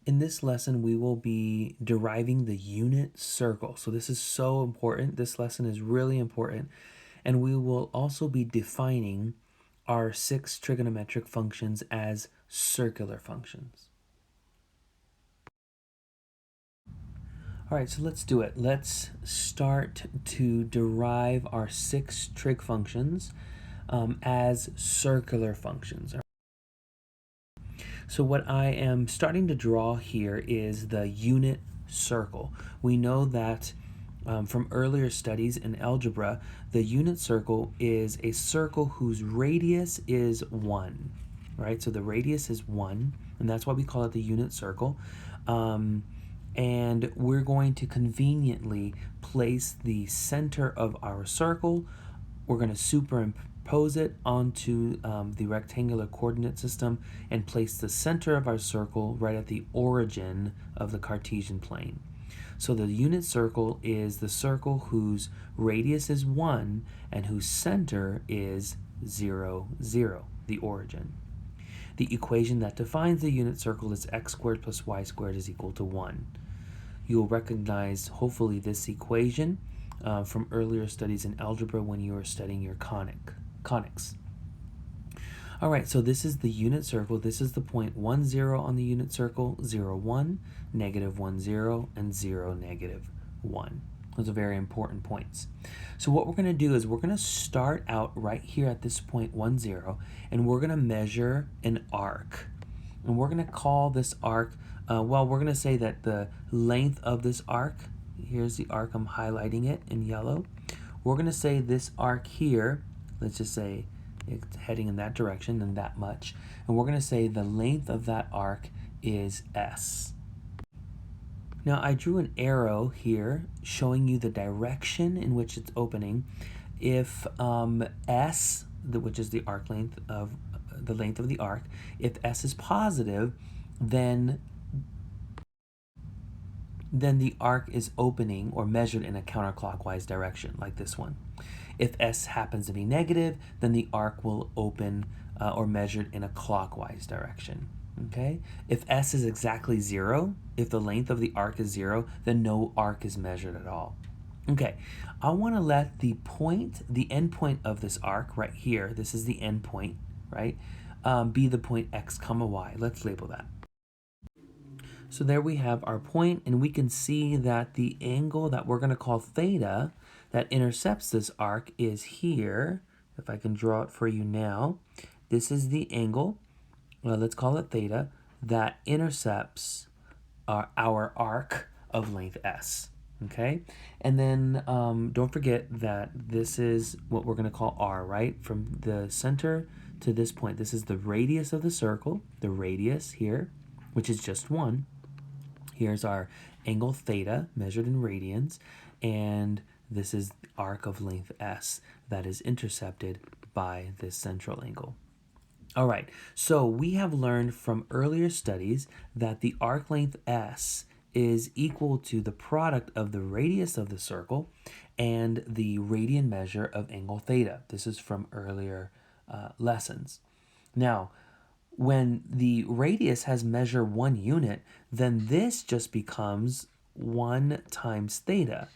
In this lesson, we will be deriving the unit circle. So this is so important. This lesson is really important. And we will also be defining our 6 trigonometric functions as circular functions. All right, so let's do it. Let's start to derive our 6 trig functions as circular functions. So what I am starting to draw here is the unit circle. We know that from earlier studies in algebra, the unit circle is a circle whose radius is 1, right? So the radius is 1, and that's why we call it the unit circle. And we're going to conveniently place the center of our circle. We're going to superimpose it onto the rectangular coordinate system and place the center of our circle right at the origin of the Cartesian plane. So the unit circle is the circle whose radius is 1 and whose center is 0, 0, the origin. The equation that defines the unit circle is x squared plus y squared is equal to 1. You'll recognize, hopefully, this equation from earlier studies in algebra when you were studying your conics. All right, so this is the unit circle. This is the point 1, 0 on the unit circle, 0, 1, negative 1, 0, and 0, negative 1. Those are very important points. So what we're going to do is we're going to start out right here at this point 1, 0, and we're going to measure an arc. And we're going to call this arc, we're going to say that the length of this arc, here's the arc, I'm highlighting it in yellow. We're going to say this arc here, let's just say it's heading in that direction and that much. And we're going to say the length of that arc is S. Now I drew an arrow here showing you the direction in which it's opening. If S, which is the arc length of the length of the arc, if S is positive, then the arc is opening or measured in a counterclockwise direction, like this one. If S happens to be negative, then the arc will open or measured in a clockwise direction. Okay? If S is exactly 0, if the length of the arc is 0, then no arc is measured at all. Okay, I want to let the point, the end point of this arc right here, this is the end point, right, be the point x comma y. Let's label that. So there we have our point, and we can see that the angle that we're going to call theta that intercepts this arc is here. If I can draw it for you now, this is the angle, let's call it theta, that intercepts our arc of length s. Okay, and then don't forget that this is what we're going to call r, right? From the center to this point, this is the radius of the circle, the radius here, which is just 1. Here's our angle theta measured in radians, and this is the arc of length s that is intercepted by this central angle. All right, so we have learned from earlier studies that the arc length s is equal to the product of the radius of the circle and the radian measure of angle theta. This is from earlier lessons. Now, when the radius has measure 1 unit, then this just becomes 1 times theta.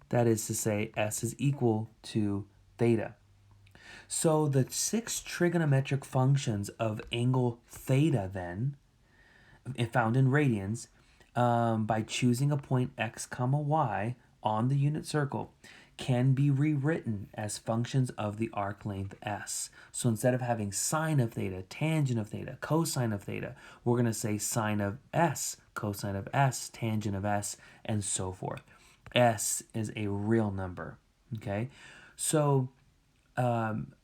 That is to say, s is equal to theta. So the 6 trigonometric functions of angle theta then, found in radians, by choosing a point x comma y on the unit circle, can be rewritten as functions of the arc length s. So instead of having sine of theta, tangent of theta, cosine of theta, we're going to say sine of s, cosine of s, tangent of s, and so forth. S is a real number, okay? So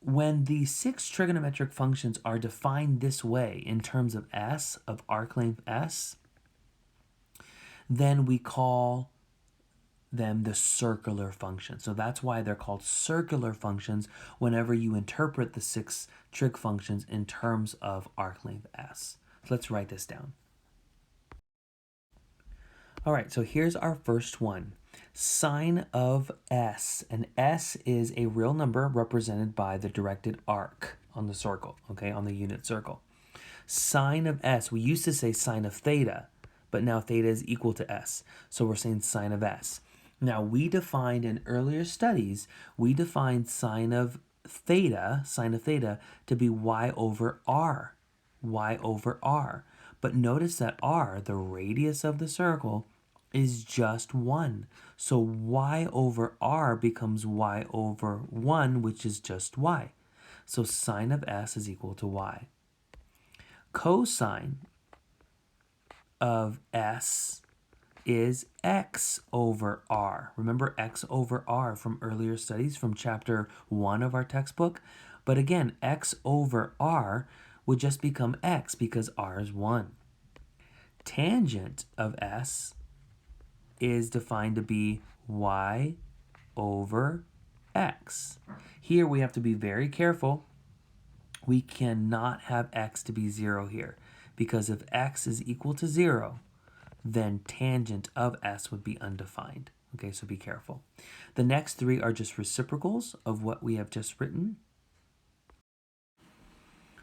when the 6 trigonometric functions are defined this way in terms of s, of arc length s, then we call them the circular function. So that's why they're called circular functions whenever you interpret the 6 trig functions in terms of arc length s. So let's write this down. All right, so here's our first one. Sine of s, and s is a real number represented by the directed arc on the circle, okay, on the unit circle. Sine of s, we used to say sine of theta, but now theta is equal to s. So we're saying sine of s. Now we defined in earlier studies, we defined sine of theta to be y over r, y over r. But notice that r, the radius of the circle, is just 1. So y over r becomes y over 1, which is just y. So sine of s is equal to y. Cosine of s is x over r. Remember x over r from earlier studies from chapter 1 of our textbook? But again, x over r would just become x because r is 1. Tangent of s is defined to be y over x. Here we have to be very careful. We cannot have x to be 0 here, because if x is equal to 0, then tangent of s would be undefined. Okay, so be careful. The next three are just reciprocals of what we have just written.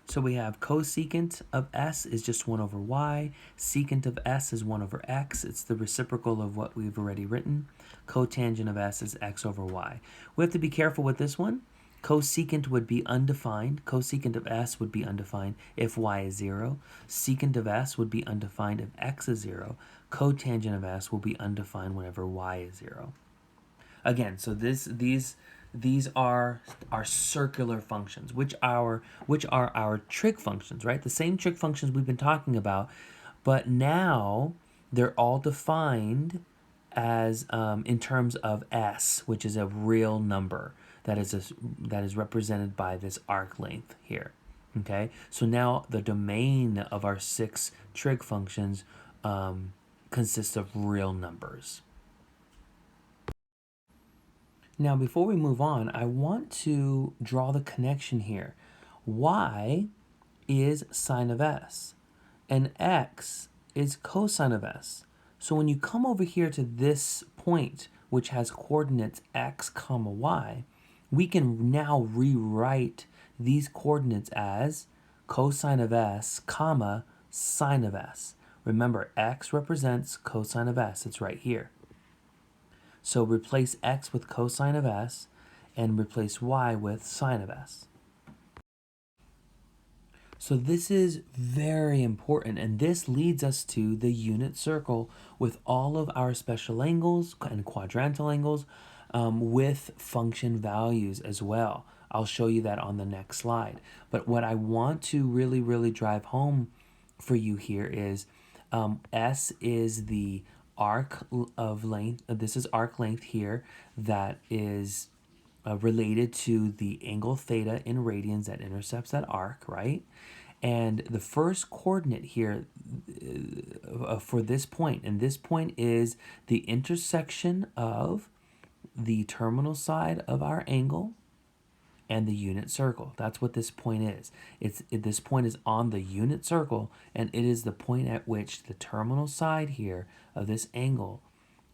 So we have cosecant of s is just 1 over y. Secant of s is 1 over x. It's the reciprocal of what we've already written. Cotangent of s is x over y. We have to be careful with this one. Cosecant would be undefined. Cosecant of s would be undefined if y is 0. Secant of s would be undefined if x is 0. Cotangent of s will be undefined whenever y is 0. Again, so these are our circular functions, which are our trig functions, right? The same trig functions we've been talking about, but now they're all defined as in terms of s, which is a real number that is represented by this arc length here. Okay, so now the domain of our 6 trig functions consists of real numbers. Now, before we move on, I want to draw the connection here. Y is sine of s, and x is cosine of s. So when you come over here to this point, which has coordinates x, comma, y, we can now rewrite these coordinates as cosine of s, comma, sine of s. Remember, x represents cosine of s. It's right here. So replace x with cosine of s and replace y with sine of s. So this is very important, and this leads us to the unit circle with all of our special angles and quadrantal angles with function values as well. I'll show you that on the next slide. But what I want to really drive home for you here is S is the arc of length. This is arc length here that is related to the angle theta in radians that intercepts that arc, right? And the first coordinate here for this point, and this point is the intersection of the terminal side of our angle and the unit circle. That's what this point is. This point is on the unit circle, and it is the point at which the terminal side here of this angle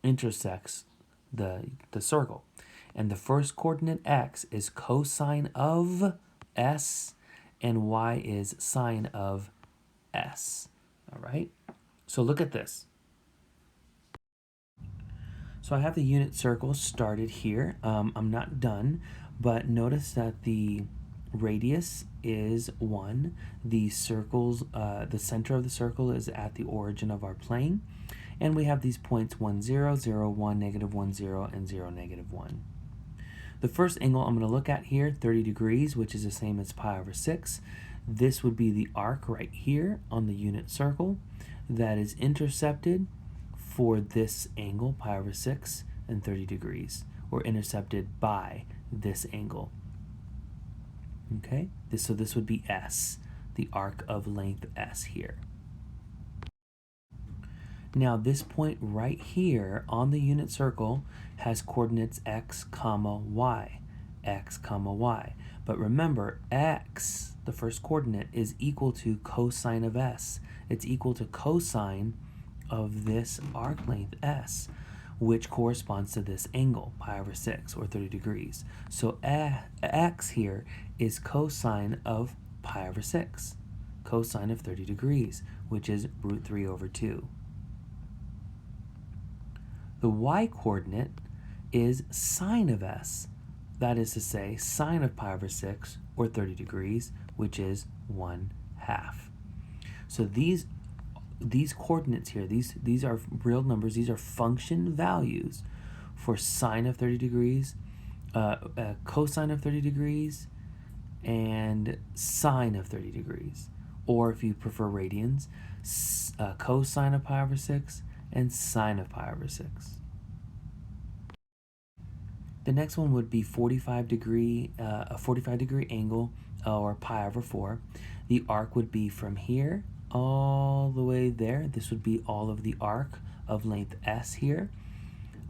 intersects the circle. And the first coordinate x is cosine of s, and y is sine of s. All right? So look at this. So I have the unit circle started here. I'm not done, but notice that the radius is 1. The circles, the center of the circle is at the origin of our plane. And we have these points 1, 0, 0, 1, negative 1, 0, and 0, negative 1. The first angle I'm going to look at here, 30 degrees, which is the same as pi over 6. This would be the arc right here on the unit circle that is intercepted for this angle, pi over 6 and 30 degrees, or intercepted by this angle. Okay, so this would be S, the arc of length S here. Now this point right here on the unit circle has coordinates x, comma, y, x, comma, y. But remember, x, the first coordinate, is equal to cosine of s. It's equal to cosine of this arc length s, which corresponds to this angle, pi over 6, or 30 degrees. So x here is cosine of pi over 6, cosine of 30 degrees, which is root 3 over 2. The y-coordinate is sine of s. That is to say, sine of pi over 6, or 30 degrees, which is 1/2. So these coordinates here, these are real numbers. These are function values for sine of 30 degrees, cosine of 30 degrees, and sine of 30 degrees. Or if you prefer radians, cosine of pi over 6 and sine of pi over 6. The next one would be a 45 degree angle, or pi over 4. The arc would be from here all the way there. This would be all of the arc of length s here.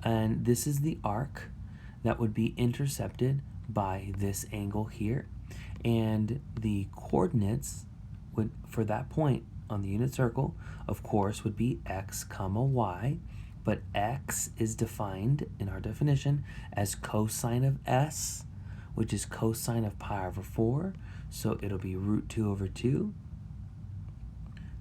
And this is the arc that would be intercepted by this angle here. And the coordinates would, for that point on the unit circle, of course, would be x comma y. But x is defined in our definition as cosine of s, which is cosine of pi over 4. So it'll be root 2 over 2.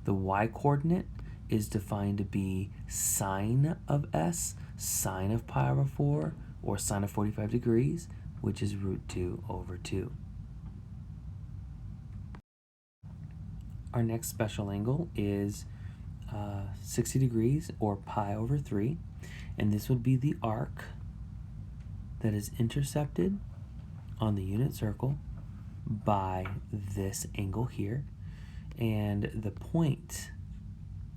The y-coordinate is defined to be sine of s, sine of pi over 4, or sine of 45 degrees, which is root 2 over 2. Our next special angle is 60 degrees, or pi over 3, and this would be the arc that is intercepted on the unit circle by this angle here, and the point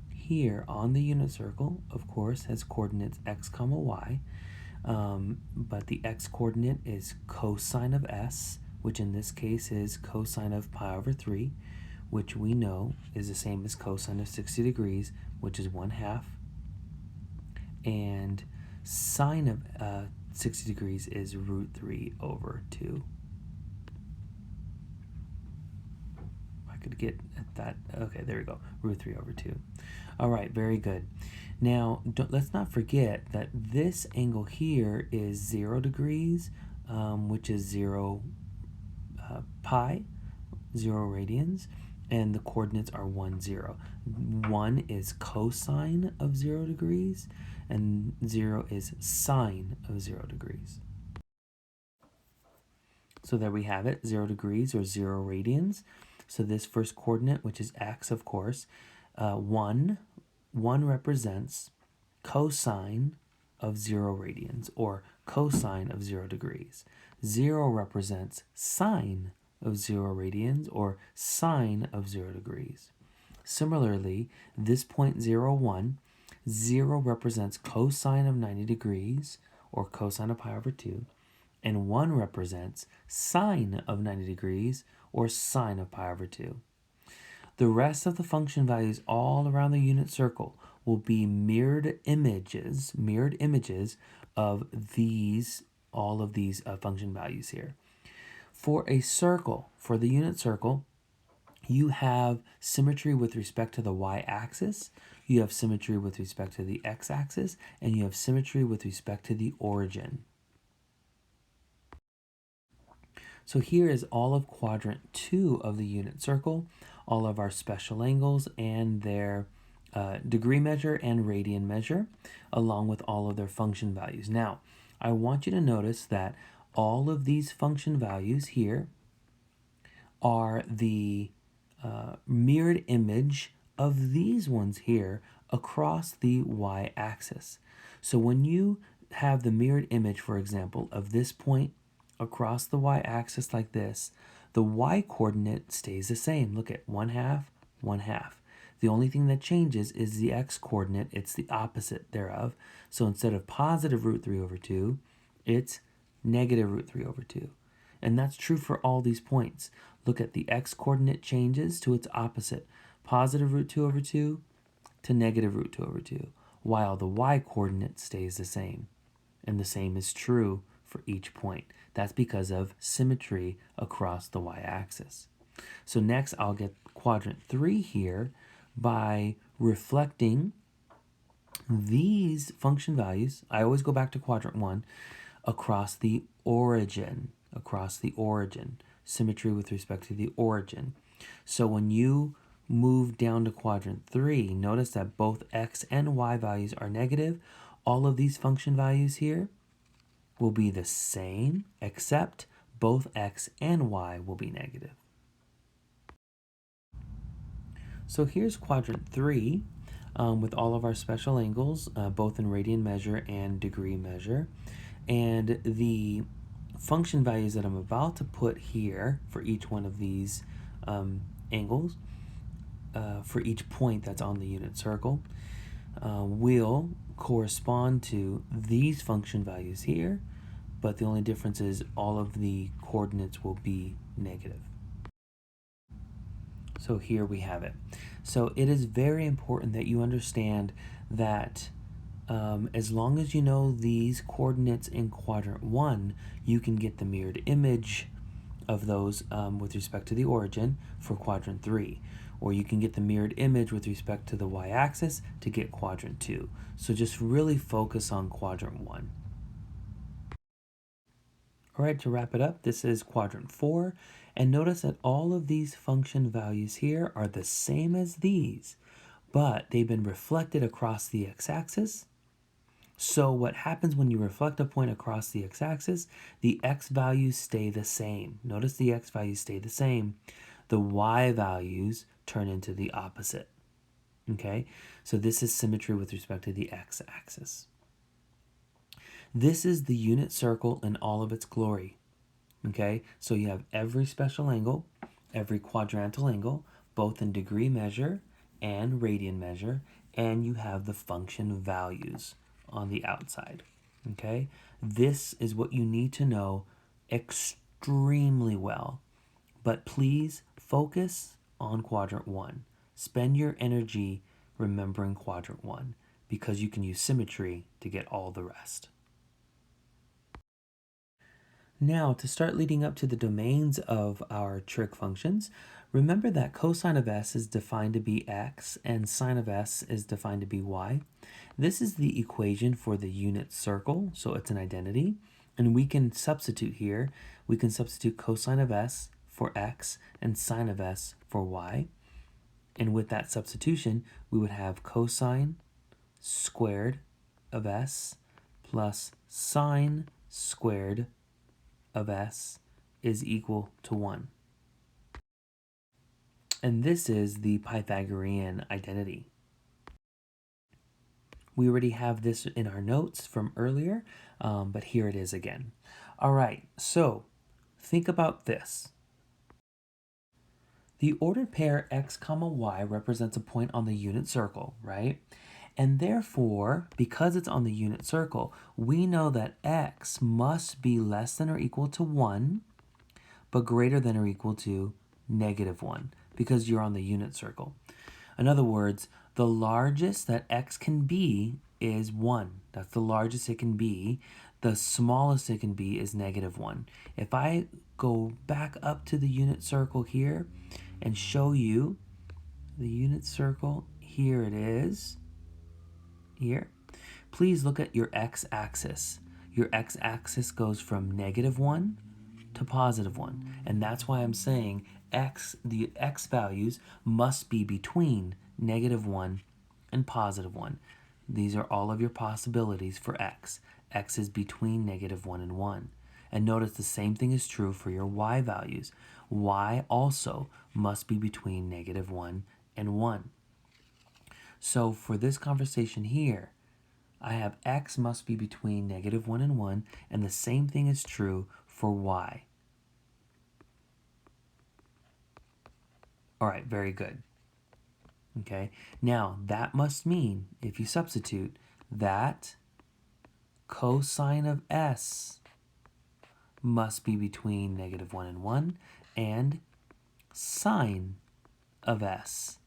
here on the unit circle, of course, has coordinates x comma y, but the x coordinate is cosine of s, which in this case is cosine of pi over 3, which we know is the same as cosine of 60 degrees, which is 1/2. And sine of 60 degrees is root 3 over 2. I could get at that. Okay, there we go. Root 3 over 2. All right, very good. Now, let's not forget that this angle here is 0 degrees, which is 0 pi, 0 radians. And the coordinates are 1, 0. 1 is cosine of 0 degrees, and 0 is sine of 0 degrees. So there we have it, 0 degrees or 0 radians. So this first coordinate, which is x, of course, 1 represents cosine of 0 radians, or cosine of 0 degrees. 0 represents sine of 0 radians, or sine of 0 degrees. Similarly, this point 0, 1, 0 represents cosine of 90 degrees, or cosine of pi over 2, and 1 represents sine of 90 degrees, or sine of pi over 2. The rest of the function values all around the unit circle will be mirrored images of all of these function values here. For a circle, for the unit circle, you have symmetry with respect to the y-axis, you have symmetry with respect to the x-axis, and you have symmetry with respect to the origin. So here is all of quadrant 2 of the unit circle, all of our special angles and their degree measure and radian measure, along with all of their function values. Now, I want you to notice that all of these function values here are the mirrored image of these ones here across the y-axis. So when you have the mirrored image, for example, of this point across the y-axis like this, the y-coordinate stays the same. Look at 1/2, 1/2. The only thing that changes is the x-coordinate. It's the opposite thereof. So instead of positive root 3 over 2, it's negative root 3 over 2. And that's true for all these points. Look at the x-coordinate changes to its opposite, positive root 2 over 2 to negative root 2 over 2, while the y-coordinate stays the same. And the same is true for each point. That's because of symmetry across the y-axis. So next I'll get quadrant 3 here by reflecting these function values. I always go back to quadrant 1 across the origin, symmetry with respect to the origin. So when you move down to quadrant 3, notice that both x and y values are negative. All of these function values here will be the same, except both x and y will be negative. So here's quadrant 3 with all of our special angles, both in radian measure and degree measure. And the function values that I'm about to put here for each one of these angles, for each point that's on the unit circle, will correspond to these function values here, but the only difference is all of the coordinates will be negative. So here we have it. So it is very important that you understand that as long as you know these coordinates in quadrant 1, you can get the mirrored image of those with respect to the origin for quadrant 3. Or you can get the mirrored image with respect to the y-axis to get quadrant 2. So just really focus on quadrant 1. All right, to wrap it up, this is quadrant 4. And notice that all of these function values here are the same as these, but they've been reflected across the x-axis. So what happens when you reflect a point across the x-axis? The x values stay the same. Notice the x values stay the same. The y values turn into the opposite. Okay, so this is symmetry with respect to the x-axis. This is the unit circle in all of its glory. Okay, so you have every special angle, every quadrantal angle, both in degree measure and radian measure, and you have the function values on the outside. Okay, this is what you need to know extremely well. But please focus on quadrant 1. Spend your energy remembering quadrant 1 because you can use symmetry to get all the rest. Now, to start leading up to the domains of our trig functions, remember that cosine of s is defined to be x and sine of s is defined to be y. This is the equation for the unit circle, so it's an identity. And we can substitute here. We can substitute cosine of s for x and sine of s for y. And with that substitution, we would have cosine squared of s plus sine squared of s is equal to 1. And this is the Pythagorean identity. We already have this in our notes from earlier, but here it is again. All right, so think about this. The ordered pair x comma y represents a point on the unit circle, right? And therefore, because it's on the unit circle, we know that x must be less than or equal to 1, but greater than or equal to -1, because you're on the unit circle. In other words, the largest that x can be is 1. That's the largest it can be. The smallest it can be is -1. If I go back up to the unit circle here and show you the unit circle, here it is. Here. Please look at your x-axis. Your x-axis goes from -1 to +1. And that's why I'm saying the x values must be between -1 and +1. These are all of your possibilities for x. X is between -1 and 1. And notice the same thing is true for your y values. Y also must be between -1 and 1. So for this conversation here, I have x must be between -1 and 1, and the same thing is true for y. All right, very good. Okay, now that must mean, if you substitute, that cosine of s must be between -1 and 1, and sine of s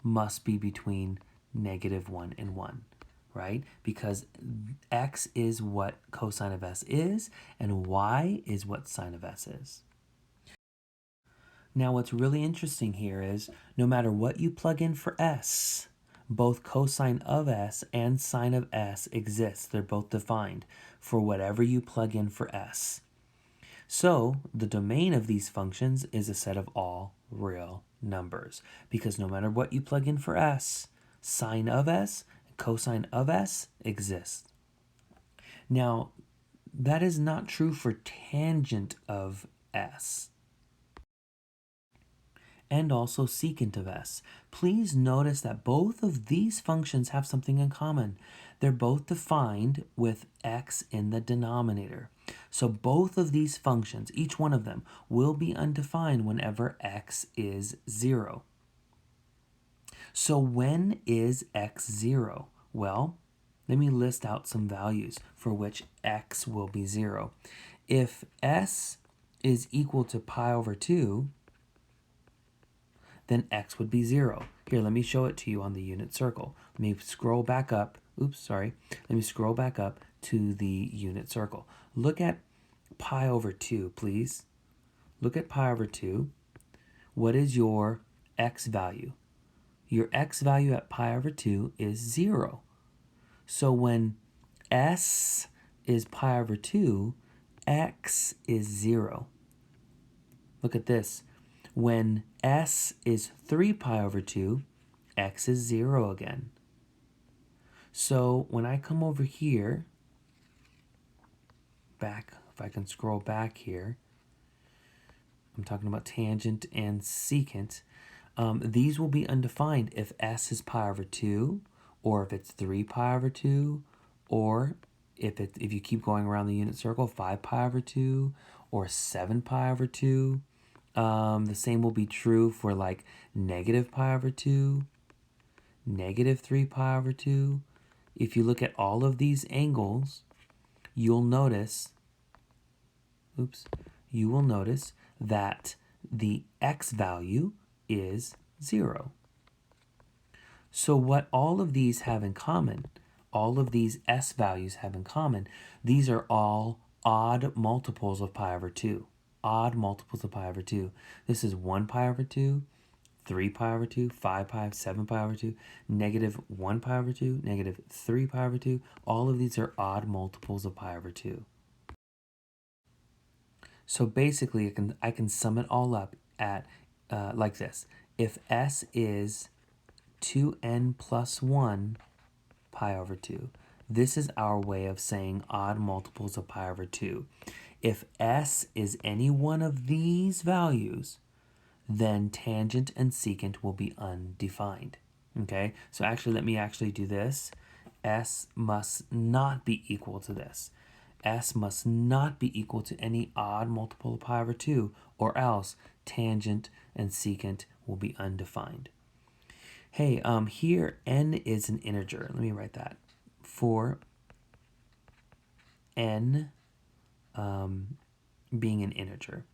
must be between -1 and 1, right? Because x is what cosine of s is, and y is what sine of s is. Now, what's really interesting here is no matter what you plug in for s, both cosine of s and sine of s exist. They're both defined for whatever you plug in for s. So the domain of these functions is a set of all real numbers, because no matter what you plug in for s, sine of s and cosine of s exist. Now, that is not true for tangent of s and also secant of s. Please notice that both of these functions have something in common. They're both defined with x in the denominator. So both of these functions, each one of them, will be undefined whenever x is 0. So when is x 0? Well, let me list out some values for which x will be 0. If s is equal to pi over 2, then x would be 0. Here, let me show it to you on the unit circle. Let me scroll back up. Oops, sorry. Let me scroll back up to the unit circle. Look at pi over 2, please. Look at pi over 2. What is your x value? Your x value at pi over 2 is 0. So when s is pi over 2, x is 0. Look at this. When s is 3 pi over 2, x is 0 again. So when I come over here, back, if I can scroll back here, I'm talking about tangent and secant. These will be undefined if s is pi over 2, or if it's 3 pi over 2, or if you keep going around the unit circle, 5 pi over 2, or 7 pi over 2. The same will be true for like negative pi over 2, negative 3 pi over 2. If you look at all of these angles, you'll notice, you will notice that the x value is 0. So what all of these have in common, all of these s values have in common, these are all odd multiples of pi over 2. Odd multiples of pi over 2. This is 1 pi over 2, 3 pi over 2, 5 pi, 7 pi over 2, negative 1 pi over 2, negative 3 pi over 2. All of these are odd multiples of pi over 2. So basically, I can sum it all up at like this. If s is 2n plus 1 pi over 2, this is our way of saying odd multiples of pi over 2. If s is any one of these values, then tangent and secant will be undefined. Okay, so actually let me actually do this. S must not be equal to this. S must not be equal to any odd multiple of pi over 2, or else tangent and secant will be undefined. Hey, here n is an integer. Let me write that. For n being an integer.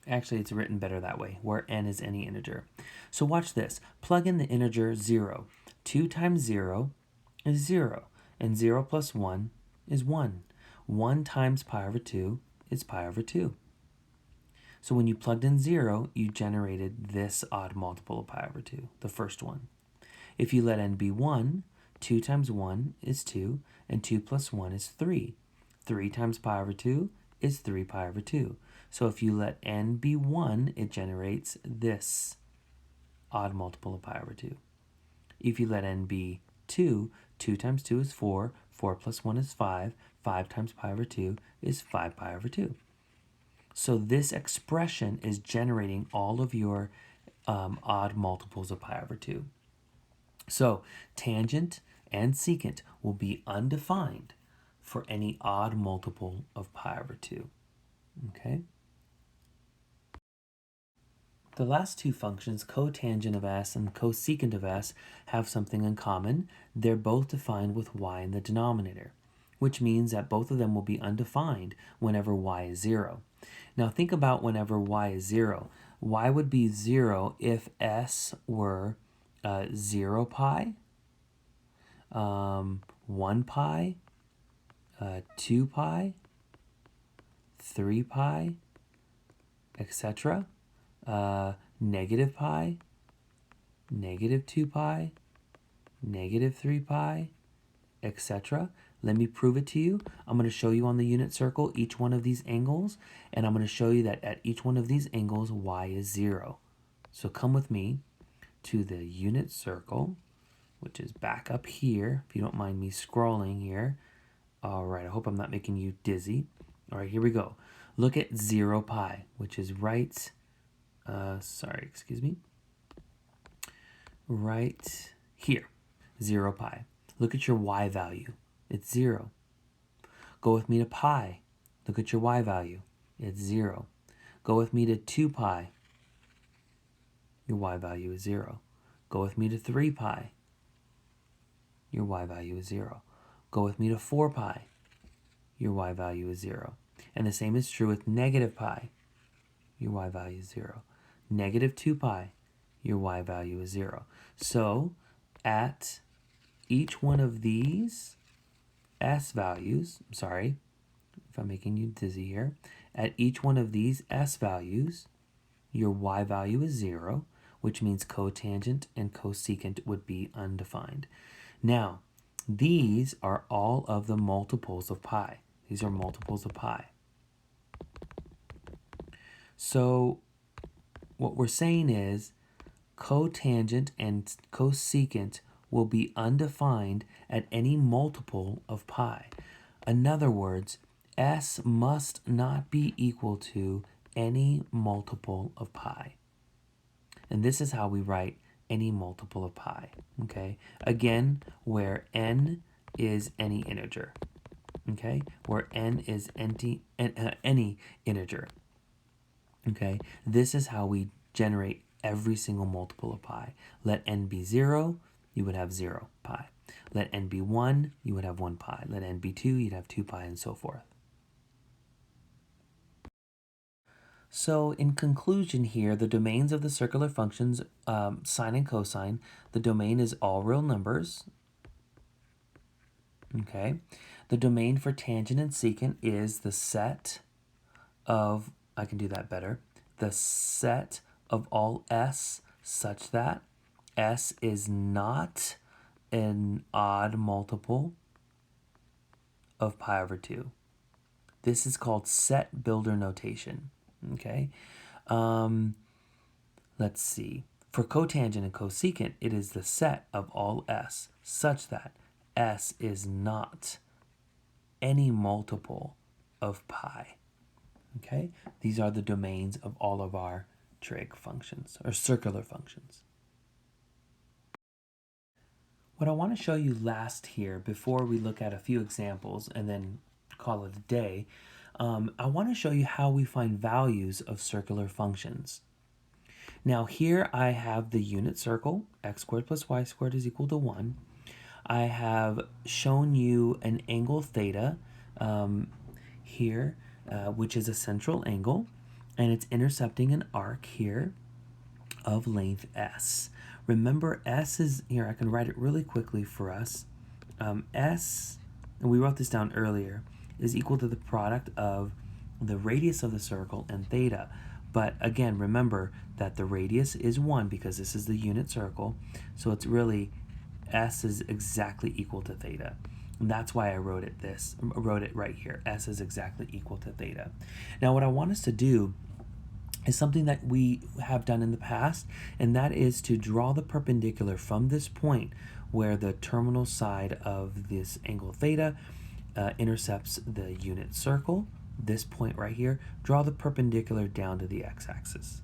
Actually, it's written better that way, where n is any integer. So watch this. Plug in the integer 0. 2 times 0 is 0, and 0 plus 1 is 1. 1 times pi over 2 is pi over 2. So when you plugged in 0, you generated this odd multiple of pi over 2, the first one. If you let n be 1, 2 times 1 is 2, and 2 plus 1 is 3. 3 times pi over 2 is 3 pi over 2. So if you let n be 1, it generates this odd multiple of pi over 2. If you let n be 2, 2 times 2 is 4, 4 plus 1 is 5, 5 times pi over 2 is 5 pi over 2. So this expression is generating all of your odd multiples of pi over 2. So tangent and secant will be undefined for any odd multiple of pi over 2. Okay? The last two functions, cotangent of s and cosecant of s, have something in common. They're both defined with y in the denominator, which means that both of them will be undefined whenever y is 0. Now think about whenever y is 0. Y would be 0 if s were 0 pi, 1 pi, 2 pi, 3 pi, etc. Negative pi, negative 2 pi, negative 3 pi, etc. Let me prove it to you. I'm going to show you on the unit circle each one of these angles, and I'm going to show you that at each one of these angles, y is 0. So come with me to the unit circle. which is back up here, if you don't mind me scrolling here. All right, I hope I'm not making you dizzy. All right, here we go. Look at 0 pi, which is right, right here, 0 pi. Look at your y value. It's 0. Go with me to pi. Look at your y value. It's 0. Go with me to 2 pi. Your y value is 0. Go with me to 3 pi. Your y value is 0. Go with me to 4 pi. Your y value is 0. And the same is true with negative pi. Your y value is 0. Negative 2 pi. Your y value is 0. So at each one of these s values, I'm sorry if I'm making you dizzy here, at each one of these s values, your y value is 0, which means cotangent and cosecant would be undefined. Now, these are all of the multiples of pi. These are multiples of pi. So what we're saying is cotangent and cosecant will be undefined at any multiple of pi. In other words, s must not be equal to any multiple of pi. And this is how we write any multiple of pi, okay? Again, where n is any integer, okay? Where n is any integer, okay? This is how we generate every single multiple of pi. Let n be 0, you would have 0 pi. Let n be 1, you would have 1 pi. Let n be 2, you'd have 2 pi, and so forth. So in conclusion here, the domains of the circular functions sine and cosine, the domain is all real numbers. Okay. The domain for tangent and secant is the set of, I can do that better, the set of all s such that s is not an odd multiple of pi over 2. This is called set builder notation. Okay, let's see. For cotangent and cosecant, it is the set of all s such that s is not any multiple of pi. Okay, these are the domains of all of our trig functions or circular functions. What I want to show you last here before we look at a few examples and then call it a day, I want to show you how we find values of circular functions. Now here I have the unit circle, x squared plus y squared is equal to 1. I have shown you an angle theta here, which is a central angle, and it's intercepting an arc here of length s. Remember, s is, here I can write it really quickly for us. S, and we wrote this down earlier, is equal to the product of the radius of the circle and theta. But again, remember that the radius is 1 because this is the unit circle. So it's really, s is exactly equal to theta. And that's why I wrote it right here. S is exactly equal to theta. Now what I want us to do is something that we have done in the past, and that is to draw the perpendicular from this point where the terminal side of this angle theta intercepts the unit circle, this point right here, draw the perpendicular down to the x-axis.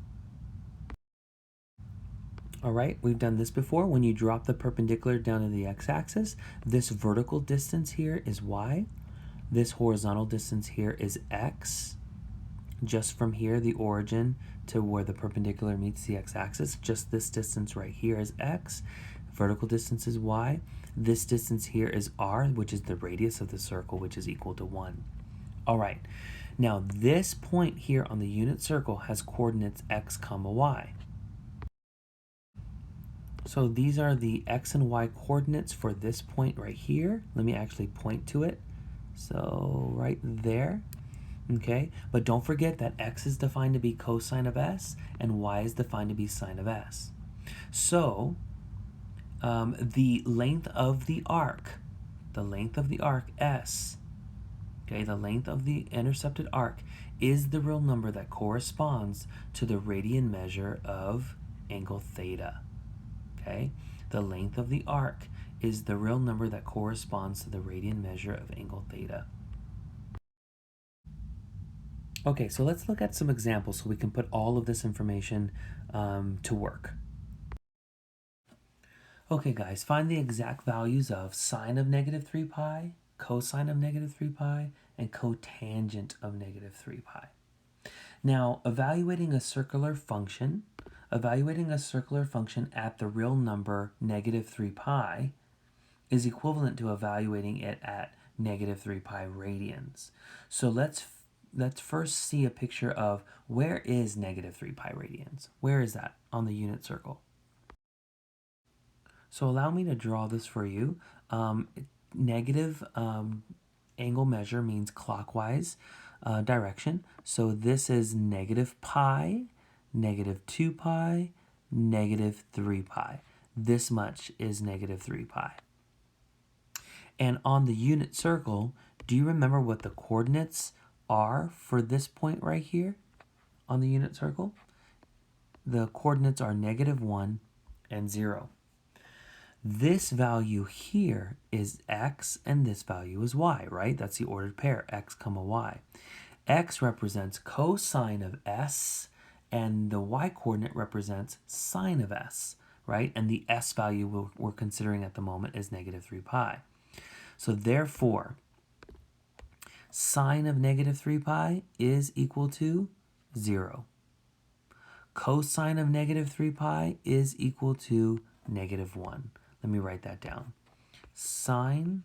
All right, we've done this before. When you drop the perpendicular down to the x-axis, this vertical distance here is y. This horizontal distance here is x. Just from here, the origin to where the perpendicular meets the x-axis, just this distance right here is x. Vertical distance is y. This distance here is r, which is the radius of the circle, which is equal to 1. All right, now this point here on the unit circle has coordinates x comma y. So these are the x and y coordinates for this point right here. Let me actually point to it. So right there. Okay, but don't forget that x is defined to be cosine of s and y is defined to be sine of s. So the length of the arc s, okay, the length of the intercepted arc is the real number that corresponds to the radian measure of angle theta. Okay, The length of the arc is the real number that corresponds to the radian measure of angle theta. Okay, so let's look at some examples so we can put all of this information to work. Okay, guys, find the exact values of sine of negative 3 pi, cosine of negative 3 pi, and cotangent of negative 3 pi. Now, evaluating a circular function at the real number negative 3 pi is equivalent to evaluating it at negative 3 pi radians. So let's first see a picture of where is negative 3 pi radians. Where is that on the unit circle? So allow me to draw this for you. Negative angle measure means clockwise direction. So this is negative pi, negative 2 pi, negative 3 pi. This much is negative 3 pi. And on the unit circle, do you remember what the coordinates are for this point right here on the unit circle? The coordinates are negative 1 and 0. This value here is x, and this value is y, right? That's the ordered pair, x comma y. X represents cosine of s, and the y coordinate represents sine of s, right? And the s value we're considering at the moment is negative 3 pi. So therefore, sine of negative 3 pi is equal to 0. Cosine of negative 3 pi is equal to negative 1. Let me write that down. Sine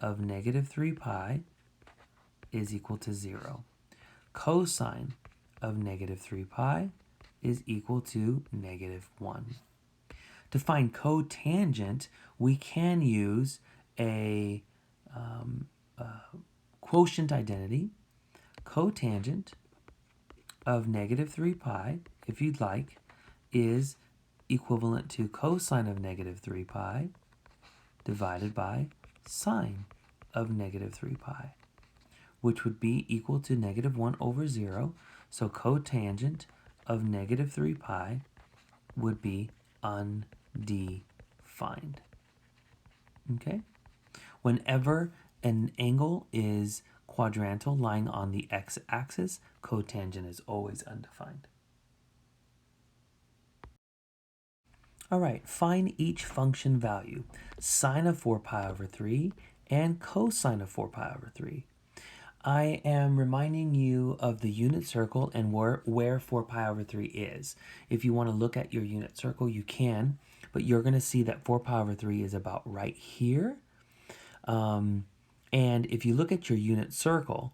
of negative 3 pi is equal to 0. Cosine of negative 3 pi is equal to negative 1. To find cotangent, we can use a quotient identity. Cotangent of negative 3 pi, if you'd like, is equivalent to cosine of negative 3 pi divided by sine of negative 3 pi, which would be equal to negative 1 over 0. So cotangent of negative 3 pi would be undefined. Okay? Whenever an angle is quadrantal lying on the x-axis, cotangent is always undefined. All right, find each function value, sine of 4 pi over 3 and cosine of 4 pi over 3. I am reminding you of the unit circle and where 4 pi over 3 is. If you want to look at your unit circle, you can, but you're going to see that 4 pi over 3 is about right here. And if you look at your unit circle,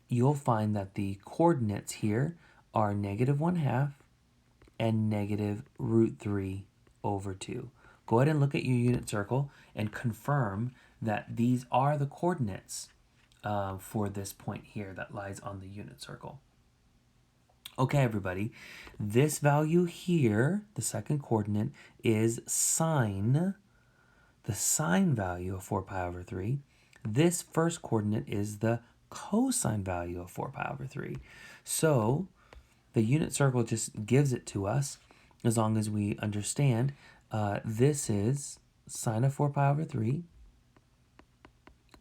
you'll find that the coordinates here are negative 1/2 and negative root 3 over 2. Go ahead and look at your unit circle and confirm that these are the coordinates for this point here that lies on the unit circle. Okay, everybody, this value here, the second coordinate, is sine, the sine value of 4 pi over 3. This first coordinate is the cosine value of 4 pi over 3. So the unit circle just gives it to us as long as we understand this is sine of 4 pi over 3.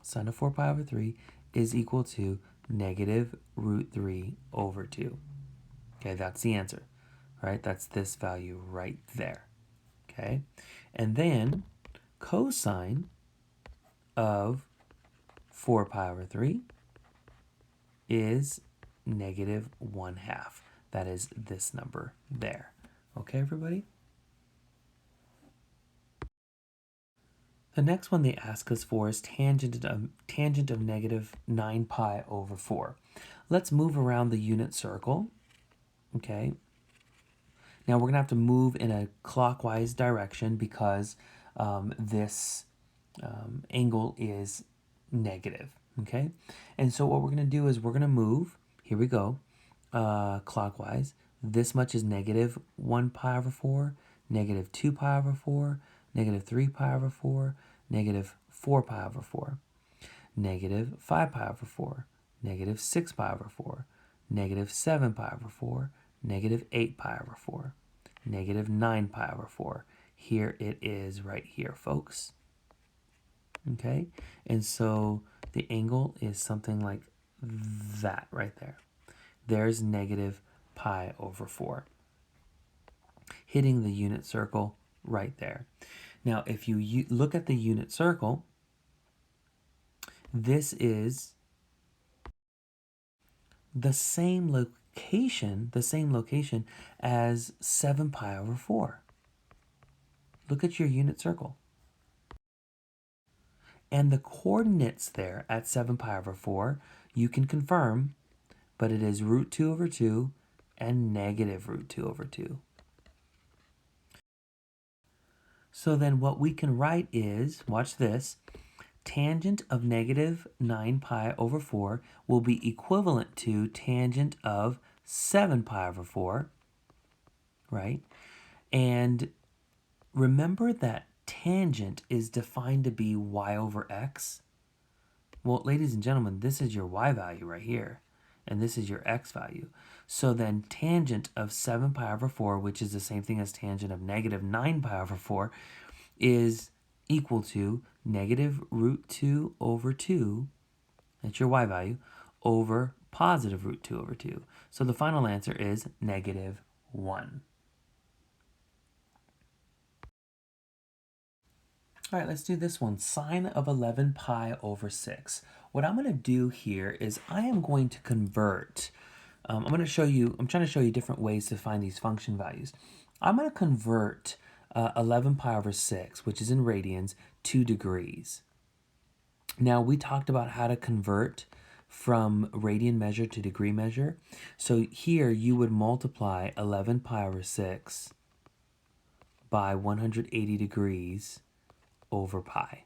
Sine of 4 pi over 3 is equal to negative root 3 over 2. Okay, that's the answer, right? That's this value right there. Okay, and then cosine of 4 pi over 3 is negative 1/2. That is this number there. Okay, everybody? The next one they ask us for is tangent of negative 9 pi over 4. Let's move around the unit circle. Okay. Now we're going to have to move in a clockwise direction because this angle is negative. Okay. And so what we're going to do is we're going to move, here we go, clockwise. This much is negative 1 pi over 4, negative 2 pi over 4, negative 3 pi over 4, negative 4 pi over 4, negative 5 pi over 4, negative 6 pi over 4, negative 7 pi over 4, negative 8 pi over 4, negative 9 pi over 4. Here it is right here, folks. Okay, and so the angle is something like that right there. There's negative pi over 4, hitting the unit circle right there. Now, if you look at the unit circle, this is the same location as 7 pi over 4. Look at your unit circle. And the coordinates there at 7 pi over 4, you can confirm, but it is root 2 over 2 and negative root 2 over 2. So then what we can write is, watch this, tangent of negative 9 pi over 4 will be equivalent to tangent of 7 pi over 4, right? And remember that tangent is defined to be y over x. Well, ladies and gentlemen, this is your y value right here, and this is your x value. So then tangent of 7 pi over 4, which is the same thing as tangent of negative 9 pi over 4, is equal to negative root 2 over 2, that's your y value, over positive root 2 over 2. So the final answer is negative 1. All right, let's do this one. Sine of 11 pi over 6. What I'm going to do here is I am going to convert. I'm trying to show you different ways to find these function values. I'm going to convert 11 pi over 6, which is in radians, to degrees. Now, we talked about how to convert from radian measure to degree measure. So here you would multiply 11 pi over 6 by 180 degrees over pi.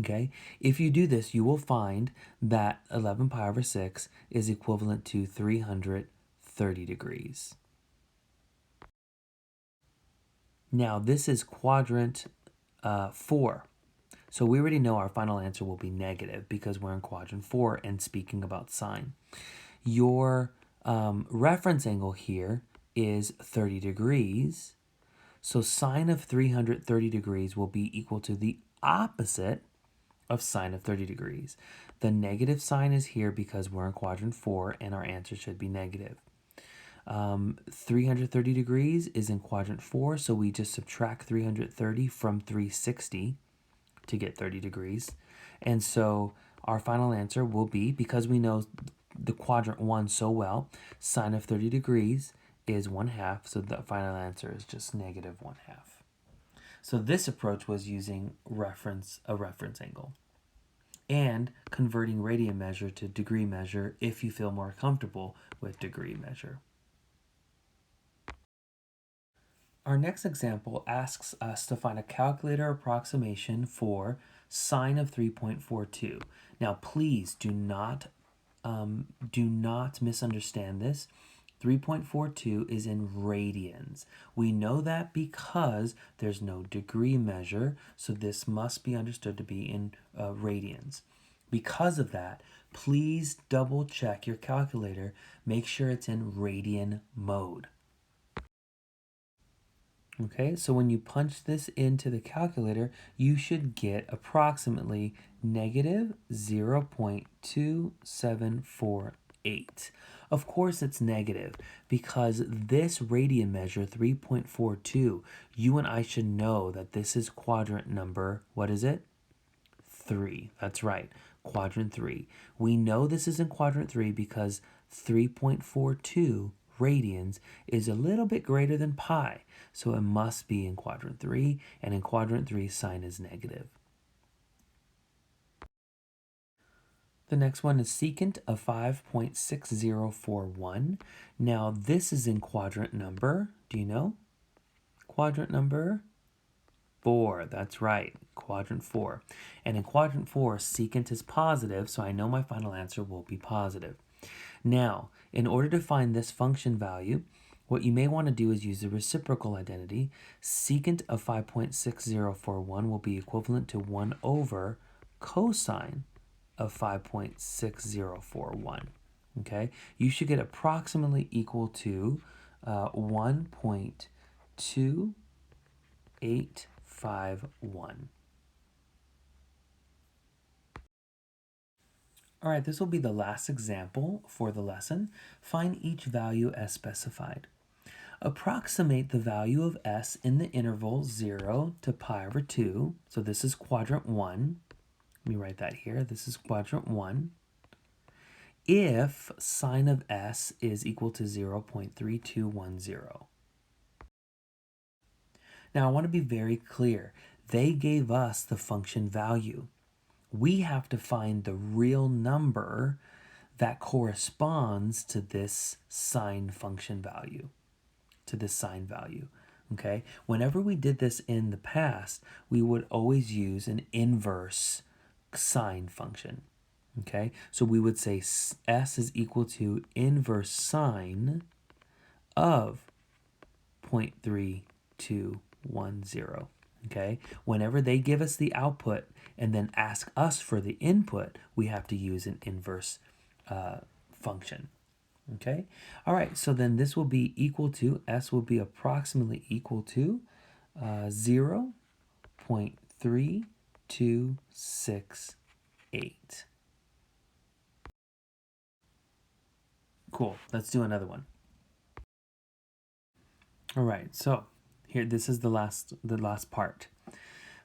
Okay, if you do this, you will find that 11 pi over 6 is equivalent to 330 degrees. Now, this is quadrant 4. So we already know our final answer will be negative because we're in quadrant 4 and speaking about sine. Your reference angle here is 30 degrees. So sine of 330 degrees will be equal to the opposite of sine of 30 degrees. The negative sign is here because we're in quadrant 4 and our answer should be negative. 330 degrees is in quadrant 4, so we just subtract 330 from 360 to get 30 degrees. And so our final answer will be, because we know the quadrant 1 so well, sine of 30 degrees is 1/2, so the final answer is just negative 1/2. So this approach was using a reference angle and converting radian measure to degree measure if you feel more comfortable with degree measure. Our next example asks us to find a calculator approximation for sine of 3.42. Now, please do not misunderstand this. 3.42 is in radians. We know that because there's no degree measure, so this must be understood to be in radians. Because of that, please double check your calculator. Make sure it's in radian mode. Okay, so when you punch this into the calculator, you should get approximately negative 0.2748. Of course it's negative because this radian measure, 3.42, you and I should know that this is quadrant number, what is it? 3. That's right, quadrant 3. We know this is in quadrant 3 because 3.42 radians is a little bit greater than pi, so it must be in quadrant 3, and in quadrant 3 sine is negative. The next one is secant of 5.6041. Now this is in quadrant number, do you know? Quadrant number 4, that's right, quadrant 4. And in quadrant 4, secant is positive, so I know my final answer will be positive. Now, in order to find this function value, what you may want to do is use the reciprocal identity. Secant of 5.6041 will be equivalent to 1 over cosine of 5.6041. Okay, you should get approximately equal to 1.2 2851. All right, this will be the last example for the lesson. Find each value as specified. Approximate the value of s in the interval 0 to pi over 2. So this is quadrant 1. Let me write that here. This is quadrant 1. If sine of s is equal to 0.3210. Now I want to be very clear. They gave us the function value. We have to find the real number that corresponds to this sine function value, to this sine value. Okay? Whenever we did this in the past, we would always use an inverse sine function. Okay? So we would say s is equal to inverse sine of 0.3210. Okay? Whenever they give us the output and then ask us for the input, we have to use an inverse function. Okay? All right, so then this will be equal to, s will be approximately equal to 0.3268. Cool, let's do another one. All right, so here, this is the last part.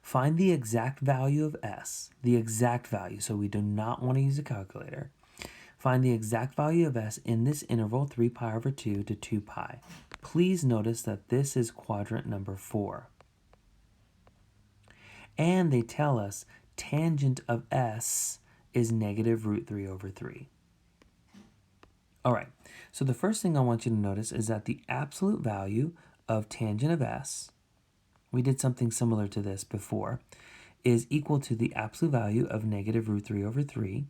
Find the exact value of s, the exact value, so we do not want to use a calculator. Find the exact value of s in this interval 3 pi over 2 to 2 pi. Please notice that this is quadrant number 4. And they tell us tangent of s is negative root 3 over 3. All right, so the first thing I want you to notice is that the absolute value of tangent of s, we did something similar to this before, is equal to the absolute value of negative root 3 over 3,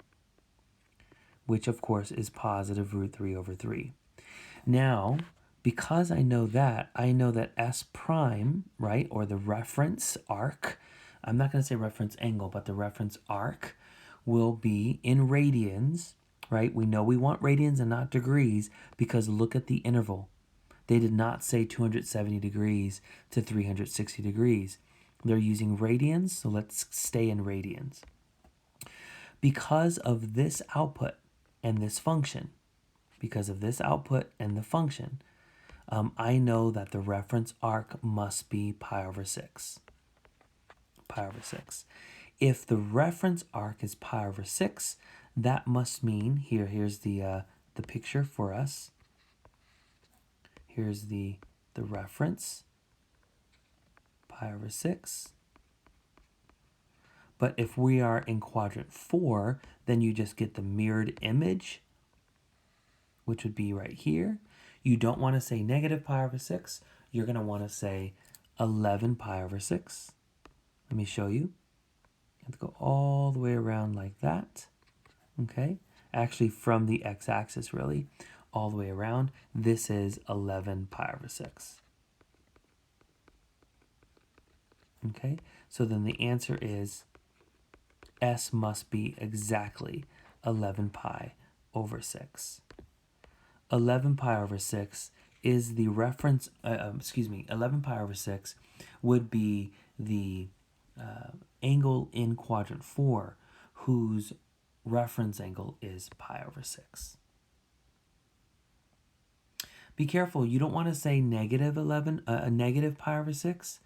which of course is positive root 3 over 3. Now, because I know that s prime, right, or the reference arc, I'm not going to say reference angle, but the reference arc will be in radians, right? We know we want radians and not degrees because look at the interval. They did not say 270 degrees to 360 degrees. They're using radians, so let's stay in radians. Because of this output and this function, because of this output and the function, I know that the reference arc must be pi over 6. Pi over 6. If the reference arc is pi over 6, that must mean, here's the picture for us. Here's the reference, pi over 6. But if we are in quadrant 4, then you just get the mirrored image, which would be right here. You don't want to say negative pi over 6. You're going to want to say 11 pi over 6. Let me show you. You have to go all the way around like that. Okay? Actually, from the x-axis, really, all the way around. This is 11 pi over 6. Okay? So then the answer is s must be exactly 11 pi over 6. 11 pi over 6 is the reference, 11 pi over 6 would be the angle in quadrant 4 whose reference angle is pi over 6. Be careful, you don't want to say negative 11, negative pi over 6.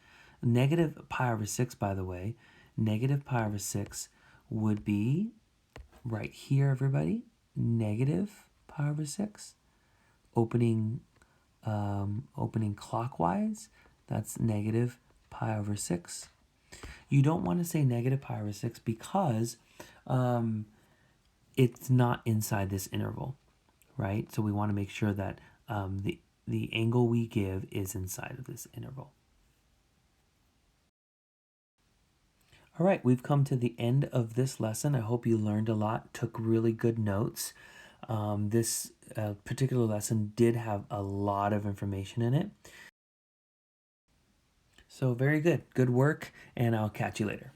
Negative pi over 6, by the way, negative pi over 6 would be right here, everybody, negative pi over 6. Opening clockwise, that's negative pi over 6. You don't want to say negative pi over 6 because it's not inside this interval, right? So we want to make sure that the angle we give is inside of this interval. All right, we've come to the end of this lesson. I hope you learned a lot, took really good notes. This particular lesson did have a lot of information in it. So very good. Good work, and I'll catch you later.